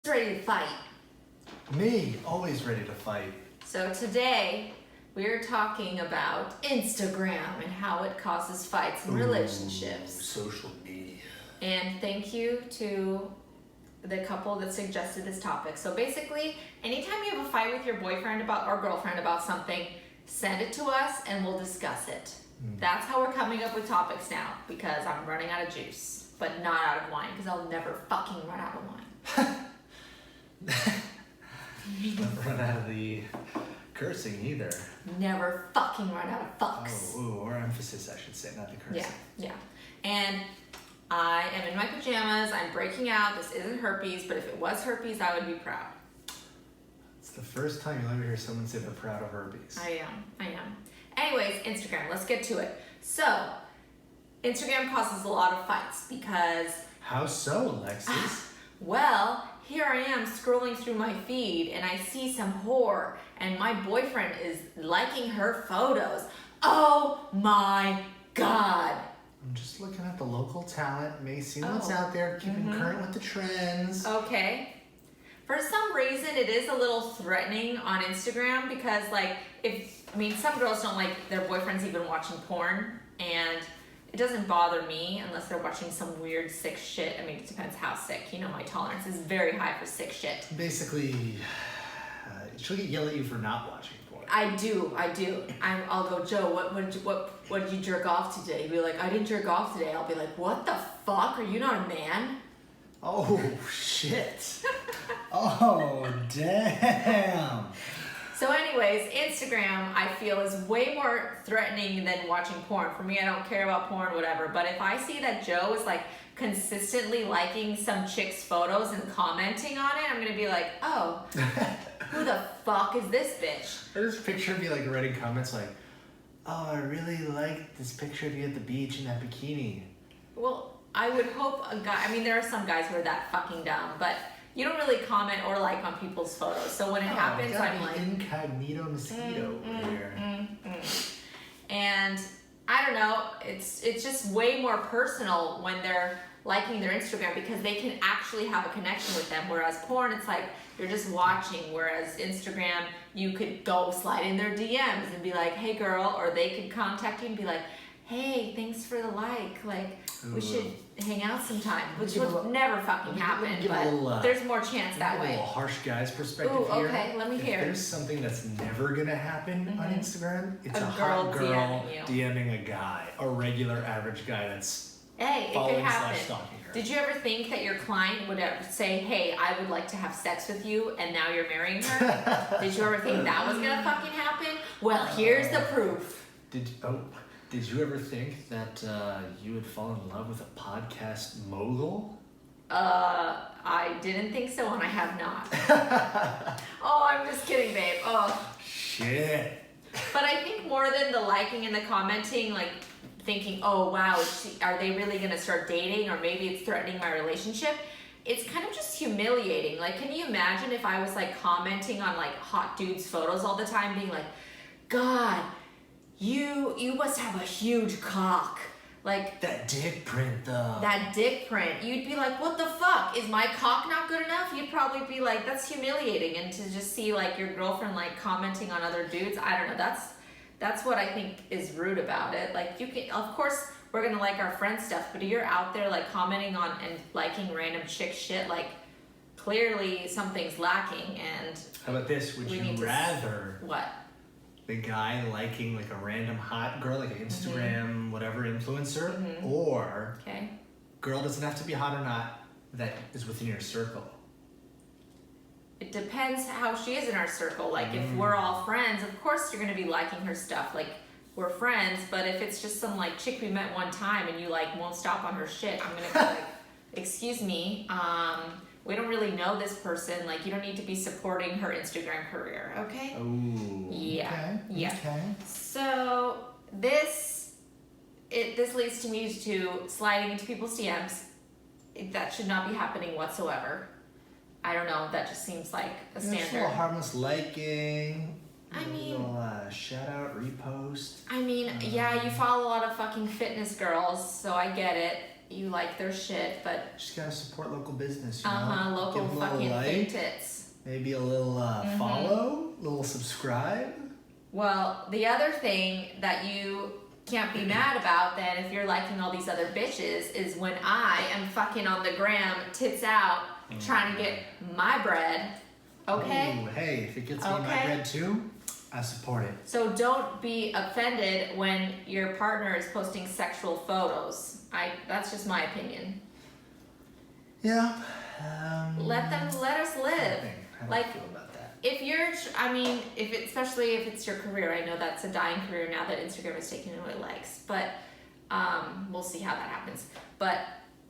Ready to fight. Me, always ready to fight. So today we're talking about Instagram and how it causes fights in relationships. Social media. And thank you to the couple that suggested this topic. So basically, anytime you have a fight with your boyfriend about or girlfriend about something, send it to us and we'll discuss it. That's how we're coming up with topics now, because I'm running out of juice, but not out of wine, because I'll never fucking run out of wine. Never run out of the cursing either. Never fucking run out of fucks. Or emphasis, I should say, not the cursing. Yeah. And I am in my pajamas. I'm breaking out. This isn't herpes, but if it was herpes, I would be proud. It's the first time you'll ever hear someone say they're proud of herpes. I am. Anyways, Instagram. Let's get to it. So, Instagram causes a lot of fights because... How so, Alexis? Well, here I am scrolling through my feed and I see some whore and my boyfriend is liking her photos. Oh my God. I'm just looking at the local talent, seeing what's out there, keeping current with the trends. Okay. For some reason, it is a little threatening on Instagram because, some girls don't like their boyfriends even watching porn, and it doesn't bother me unless they're watching some weird sick shit. I mean, it depends how sick. You know, my tolerance is very high for sick shit. Basically, she'll yell at you for not watching porn. I do. I'll go, Joe, what did you jerk off today? He'll be like, I didn't jerk off today. I'll be like, what the fuck? Are you not a man? Oh, shit. Oh, damn. So anyways, Instagram, I feel, is way more threatening than watching porn. For me, I don't care about porn, whatever. But if I see that Joe is consistently liking some chick's photos and commenting on it, I'm going to be like, oh, who the fuck is this bitch? I just picture me writing comments oh, I really like this picture of you at the beach in that bikini. Well, I would hope a guy, there are some guys who are that fucking dumb, but you don't really comment or like on people's photos. So when it happens, I'm like... incognito mosquito over here. And I don't know, it's just way more personal when they're liking their Instagram because they can actually have a connection with them. Whereas porn, it's like you're just watching. Whereas Instagram, you could go slide in their DMs and be like, hey girl, or they could contact you and be like, hey, thanks for the like. We should hang out sometime, which would never fucking happen, but there's more chance that way. A little harsh guy's perspective here. Okay, let me hear. If there's something that's never gonna happen on Instagram, it's a hot girl DMing a guy, a regular average guy that's it could happen. Stalking her. Did you ever think that your client would ever say, hey, I would like to have sex with you, and now you're marrying her? Did you ever think that was gonna fucking happen? Well, here's the proof. Did you ever think that you would fall in love with a podcast mogul? I didn't think so, and I have not. Oh, I'm just kidding, babe. Oh. Shit. But I think more than the liking and the commenting, thinking, oh, wow, are they really going to start dating? Or maybe it's threatening my relationship. It's kind of just humiliating. Can you imagine if I was, commenting on, hot dudes' photos all the time, being like, God, you must have a huge cock. That dick print, though. That dick print. You'd be like, what the fuck? Is my cock not good enough? You'd probably be like, that's humiliating. And to just see, your girlfriend, commenting on other dudes, I don't know. That's what I think is rude about it. You can, of course, we're going to like our friend stuff, but if you're out there, commenting on and liking random chick shit, clearly something's lacking. And how about this? Would you rather... What? The guy liking a random hot girl, an Instagram, whatever influencer, or girl doesn't have to be hot or not, that is within your circle. It depends how she is in our circle. If we're all friends, of course you're gonna be liking her stuff. We're friends, but if it's just some chick we met one time and you won't stop on her shit, I'm gonna be excuse me, we don't really know this person. You don't need to be supporting her Instagram career, okay? Oh. Yeah. Okay. Yeah. Okay. So this leads to me to sliding into people's DMs. That should not be happening whatsoever. I don't know. That just seems like a standard. It's a little harmless liking. A little shout out, repost. Yeah, you follow a lot of fucking fitness girls, so I get it. you like their shit, but just gotta support local business. You know? Local fucking fake tits. Maybe a little follow, a little subscribe. Well, the other thing that you can't be mad about then if you're liking all these other bitches is when I am fucking on the gram, tits out, trying to get my bread. Okay? Ooh, hey, if it gets me my bread too, I support it. So don't be offended when your partner is posting sexual photos. That's just my opinion. Yeah. Let us live. How do I feel about that? If you're, especially if it's your career, I know that's a dying career now that Instagram is taking away likes, but we'll see how that happens. But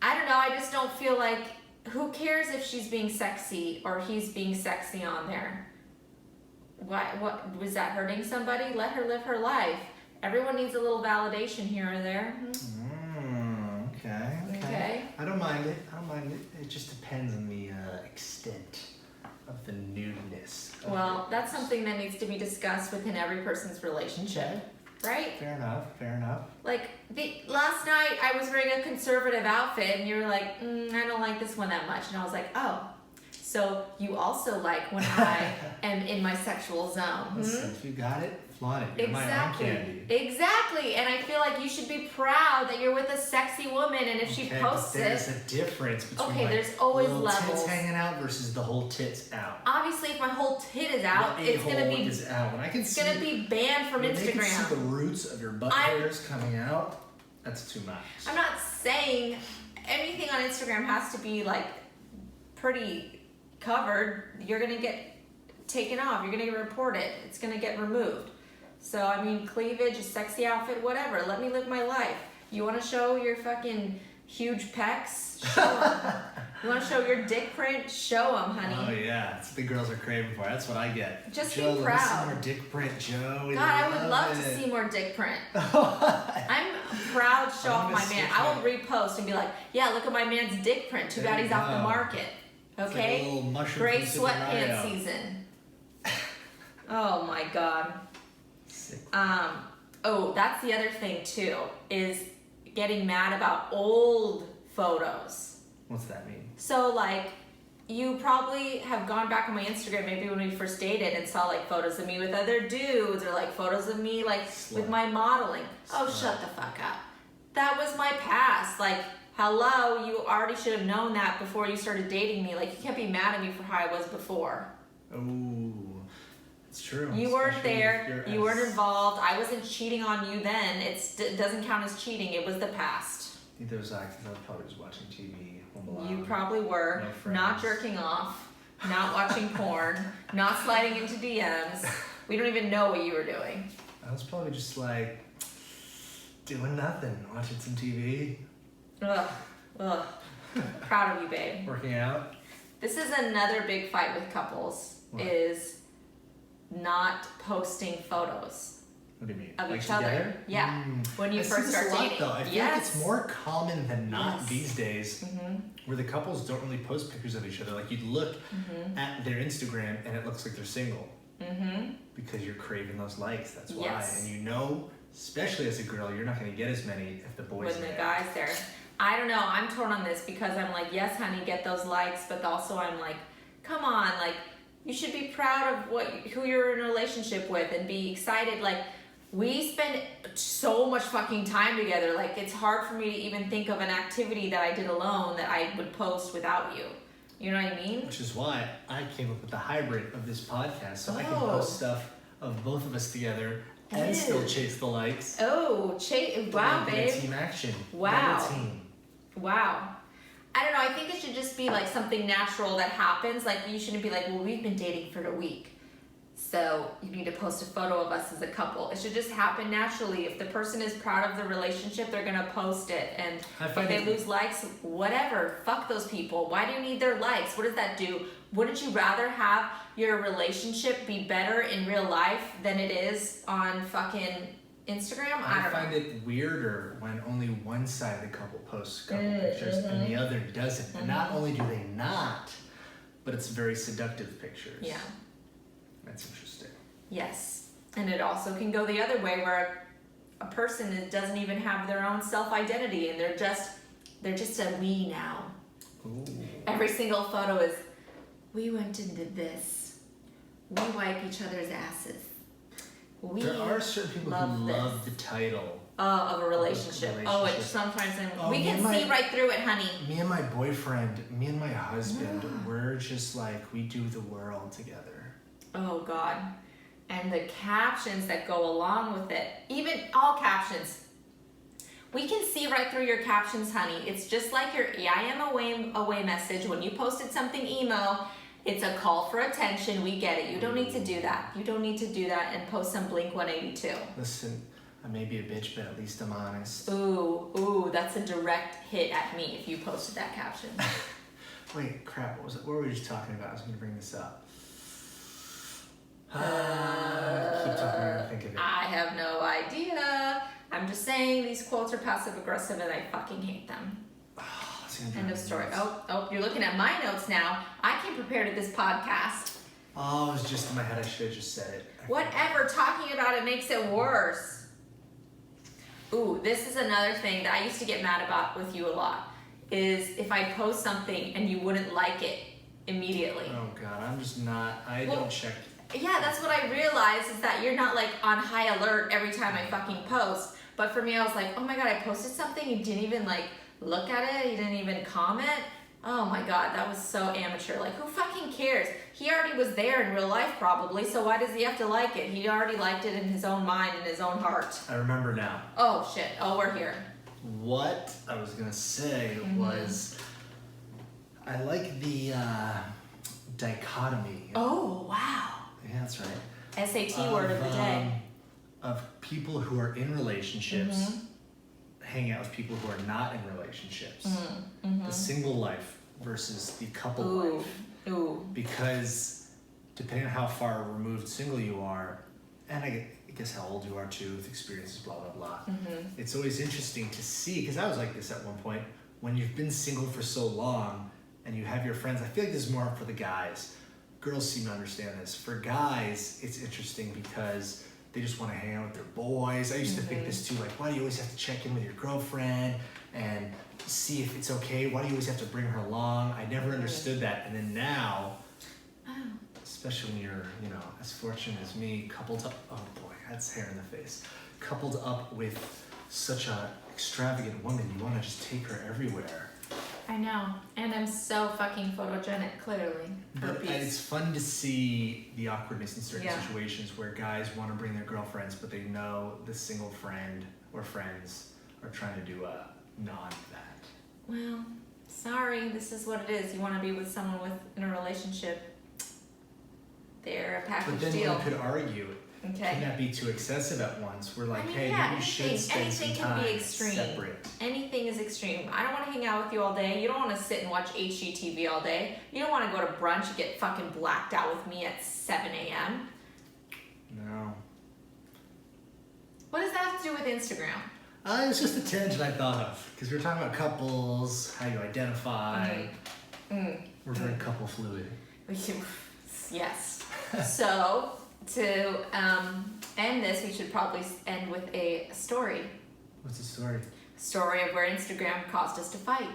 I don't know, I just don't feel like, who cares if she's being sexy or he's being sexy on there? What was that hurting somebody? Let her live her life. Everyone needs a little validation here or there. Okay. I don't mind it. It just depends on the extent of the nudeness. Well, that's something that needs to be discussed within every person's relationship, right? Fair enough. Like, last night I was wearing a conservative outfit and you were like, I don't like this one that much. And I was like, oh, so you also like when I am in my sexual zone. Listen, if you got it, flaunt it. You're my own candy. Exactly. And I feel like you should be proud that you're with a sexy woman, and if she posts but there's a difference between there's always little levels. Tits hanging out versus the whole tits out. Obviously, if my whole tit is out, it's gonna be out. When I can see, gonna be banned from Instagram. When I can see the roots of your butt hairs coming out, that's too much. I'm not saying anything on Instagram has to be like pretty covered. You're gonna get taken off. You're gonna get reported. It's gonna get removed. So I mean, cleavage, a sexy outfit, whatever. Let me live my life. You want to show your fucking huge pecs? Show them. You want to show your dick print? Show them, honey. Oh yeah, that's what the girls are craving for. That's what I get. Just Joe, be let me see proud. more dick print, Joe. God, I would love to see more dick print. I'm proud to show off my man. I will repost and be like, yeah, look at my man's dick print. Too bad he's off the market. Okay? It's like a little mushroom Great from Super sweatpants Mario. season. Oh my God. Sick. Oh, that's the other thing too, is getting mad about old photos. What's that mean? So like, you probably have gone back on my Instagram maybe when we first dated and saw like photos of me with other dudes or like photos of me like with my modeling. Oh, shut the fuck up. That was my past. Like, hello, you already should have known that before you started dating me. Like, you can't be mad at me for how I was before. Oh, it's true. You weren't there. You weren't involved. I wasn't cheating on you then. It doesn't count as cheating. It was the past. Neither was I, because I was probably just watching TV. You probably were. Not jerking off. Not watching porn. Not sliding into DMs. We don't even know what you were doing. I was probably just like doing nothing, watching some TV. Ugh. Proud of you, babe. Working out. This is another big fight with couples. What? Is not posting photos What do you mean? of like each together? other. Yeah. When you I see first this start a lot, dating. though. I feel like it's more common than not these days, where the couples don't really post pictures of each other. Like you'd look at their Instagram and it looks like they're single because you're craving those likes. That's why. Yes. And you know, especially as a girl, you're not going to get as many if the boys when are the there. guy's there. I don't know. I'm torn on this because I'm like, yes, honey, get those likes, but also I'm like, come on, like. You should be proud of who you're in a relationship with and be excited. Like, we spend so much fucking time together. Like, it's hard for me to even think of an activity that I did alone that I would post without you. You know what I mean? Which is why I came up with the hybrid of this podcast, so I can post stuff of both of us together and still chase the likes. Oh, wow, babe. Team action. Wow. Double team. Wow. I don't know, I think it should just be like something natural that happens. Like, you shouldn't be like, well, we've been dating for a week, so you need to post a photo of us as a couple. It should just happen naturally. If the person is proud of the relationship, they're gonna post it. And if they lose likes, whatever, fuck those people. Why do you need their likes? What does that do? Wouldn't you rather have your relationship be better in real life than it is on fucking Instagram? I find it weirder when only one side of the couple posts couple pictures and the other doesn't. And not only do they not, but it's very seductive pictures. Yeah. That's interesting. Yes. And it also can go the other way where a person doesn't even have their own self-identity and they're just They're just a we now. Ooh. Every single photo is, we went and did this. We wipe each other's asses. There are certain people who love the title. Of a relationship. Oh, it's sometimes we can see right through it, honey. Me and my boyfriend, me and my husband, we're just like, we do the world together. Oh, God. And the captions that go along with it, even all captions. We can see right through your captions, honey. It's just like your I am away message. When you posted something emo, it's a call for attention. We get it. You don't need to do that. You don't need to do that and post some Blink 182. Listen, I may be a bitch, but at least I'm honest. Ooh, that's a direct hit at me if you posted that caption. Wait, crap, what was it? What were we just talking about? I was going to bring this up. Keep talking, I'm going to think of it. I have no idea. I'm just saying these quotes are passive aggressive and I fucking hate them. End of story. Oh, you're looking at my notes now. I came prepared to this podcast. Oh, it was just in my head. I should have just said it. Whatever, talking about it makes it worse. Ooh, this is another thing that I used to get mad about with you a lot, is if I post something and you wouldn't like it immediately. Oh God, I'm just not, don't check. Yeah, that's what I realized, is that you're not like on high alert every time I fucking post. But for me, I was like, oh my God, I posted something, you didn't even like look at it, you didn't even comment. Oh my God, that was so amateur. Like, who fucking cares? He already was there in real life probably, so why does he have to like it? He already liked it in his own mind, in his own heart. I remember now. Oh shit, oh, we're here. What I was gonna say was, I like the dichotomy. Oh, wow. Yeah, that's right. SAT word of the day. Of people who are in relationships, hang out with people who are not in relationships. The single life versus the couple life. Ooh. Because depending on how far removed single you are, and I guess how old you are too, with experiences, blah, blah, blah. It's always interesting to see, because I was like this at one point, when you've been single for so long and you have your friends, I feel like this is more for the guys. Girls seem to understand this. For guys, it's interesting because they just want to hang out with their boys. I used to think this too, like, why do you always have to check in with your girlfriend and see if it's okay? Why do you always have to bring her along? I never understood that. And then now, especially when you're, as fortunate as me, coupled up, oh boy, that's hair in the face, coupled up with such a extravagant woman, you want to just take her everywhere. I know, and I'm so fucking photogenic, clearly. But it's fun to see the awkwardness in certain situations where guys want to bring their girlfriends, but they know the single friend or friends are trying to do a non that. Well, sorry, this is what it is. You want to be with someone in a relationship. They're a package deal. But then deal. one could argue, can that be too excessive at once? We're like, hey, you should spend some time separate. Anything is extreme. I don't want to hang out with you all day. You don't want to sit and watch HGTV all day. You don't want to go to brunch and get fucking blacked out with me at 7 a.m. No. What does that have to do with Instagram? It's just a tangent I thought of. Because we were talking about couples, how you identify. We're very couple fluid. Yes. So, to end this, we should probably end with a story. What's the story? Story of where Instagram caused us to fight.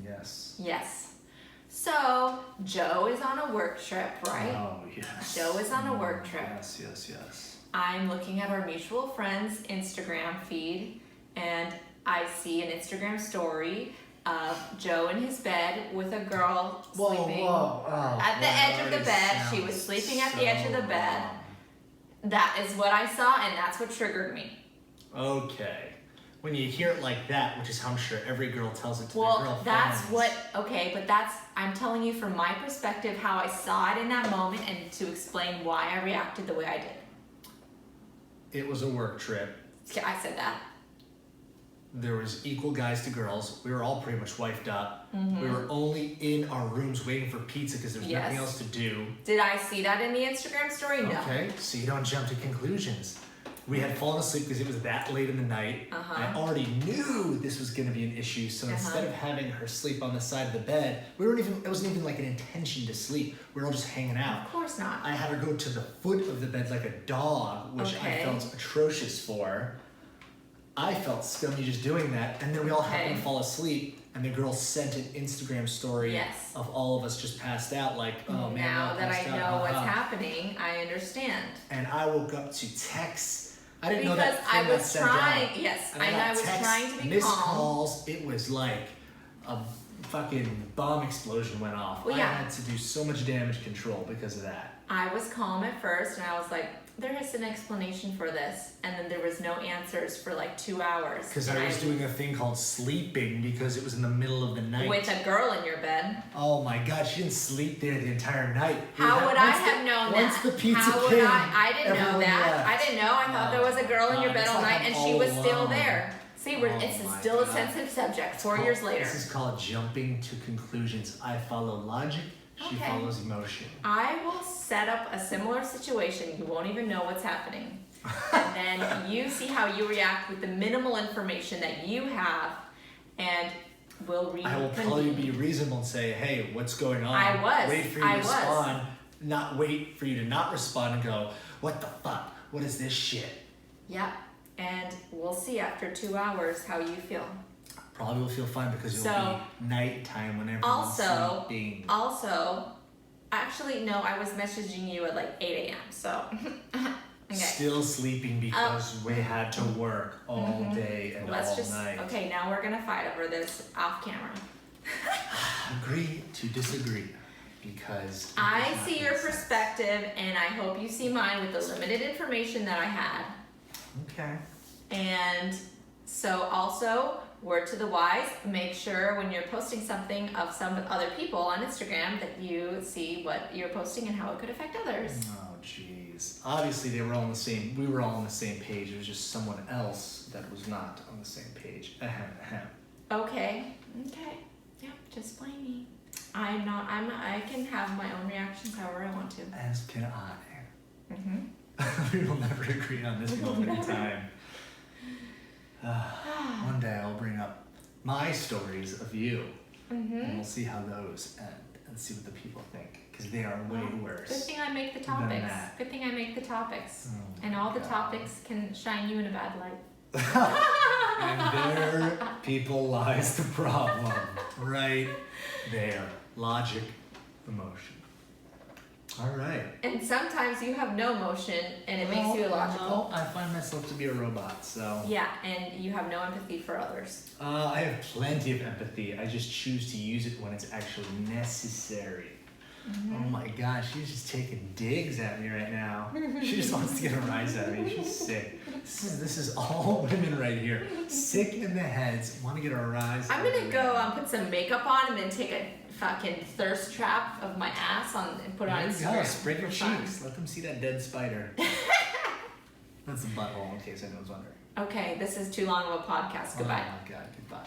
Yes. Yes. So, Joe is on a work trip, right? Oh, yes. Joe is on a work trip. Yes. I'm looking at our mutual friend's Instagram feed, and I see an Instagram story of Joe in his bed with a girl sleeping at the edge of the bed. She was sleeping at the edge of the bed. That is what I saw, and that's what triggered me. Okay. When you hear it like that, which is how I'm sure every girl tells it to their girlfriends. I'm telling you from my perspective how I saw it in that moment and to explain why I reacted the way I did. It was a work trip. I said that. There was equal guys to girls. We were all pretty much wifed up. We were only in our rooms waiting for pizza because there was nothing else to do. Did I see that in the Instagram story? No. Okay, so you don't jump to conclusions. We had fallen asleep because it was that late in the night. I already knew this was going to be an issue, so instead of having her sleep on the side of the bed, it wasn't even like an intention to sleep. We were all just hanging out. Of course not. I had her go to the foot of the bed like a dog, which I felt atrocious for. I felt scummy just doing that, and then we all happened to fall asleep, and the girl sent an Instagram story of all of us just passed out, like, oh man. Now that I know what's happening, I understand. And I woke up to texts. I didn't know Because that I thing was got sent trying, out. yes, And I was texts, trying to be missed calm. calls. It was like a fucking bomb explosion went off. Well, I yeah. had to do so much damage control because of that. I was calm at first, and I was like, there is an explanation for this, and then there was no answers for like 2 hours. Because I was doing a thing called sleeping because it was in the middle of the night. With a girl in your bed. Oh my god, she didn't sleep there the entire night. How would I have known that? Once the pizza How would came, I didn't know that. left. I didn't know. I thought there was a girl in your bed all night, and she was still alone. there. See, it's still a sensitive subject. 4 years later. This is called jumping to conclusions. I follow logic, she follows emotion. I will set up a similar situation. You won't even know what's happening. And then you see how you react with the minimal information that you have, and we'll reconvene. I will probably be reasonable and say, hey, what's going on? I was. Wait for you to respond, not wait for you to not respond and go, what the fuck? What is this shit? Yep. And we'll see after 2 hours how you feel. Probably will feel fine because it'll be nighttime when everyone's sleeping. Also, actually, no, I was messaging you at like 8 a.m. So, okay. Still sleeping because we had to work all day and all night. Okay, now we're gonna fight over this off camera. Agree to disagree because I see your perspective, and I hope you see mine with the limited information that I had. Okay. And so also, word to the wise, make sure when you're posting something of some other people on Instagram that you see what you're posting and how it could affect others. Oh jeez. Obviously we were all on the same page. It was just someone else that was not on the same page. Okay. Yeah, just blame me. I can have my own reactions however I want to. As can I. We will never agree on this moment in time. One day I'll bring up my stories of you, and we'll see how those end and see what the people think, because they are way worse. Good thing I make the topics. Good thing I make the topics. Oh and all the topics can shine you in a bad light. And there, people, lies the problem. Right there. Logic, emotion. All right. And sometimes you have no emotion, and it makes you illogical. No, I find myself to be a robot, so. Yeah, and you have no empathy for others. I have plenty of empathy. I just choose to use it when it's actually necessary. Oh my gosh, she's just taking digs at me right now. She just wants to get a rise out of me. She's sick. This is all women right here. Sick in the heads, want to get a rise. I'm gonna go put some makeup on and then take a fucking thirst trap of my ass on and put it on Instagram. There you go, spread your cheeks. Let them see that dead spider. That's the butthole, in case anyone's wondering. Okay, this is too long of a podcast. Goodbye. Oh my god, goodbye.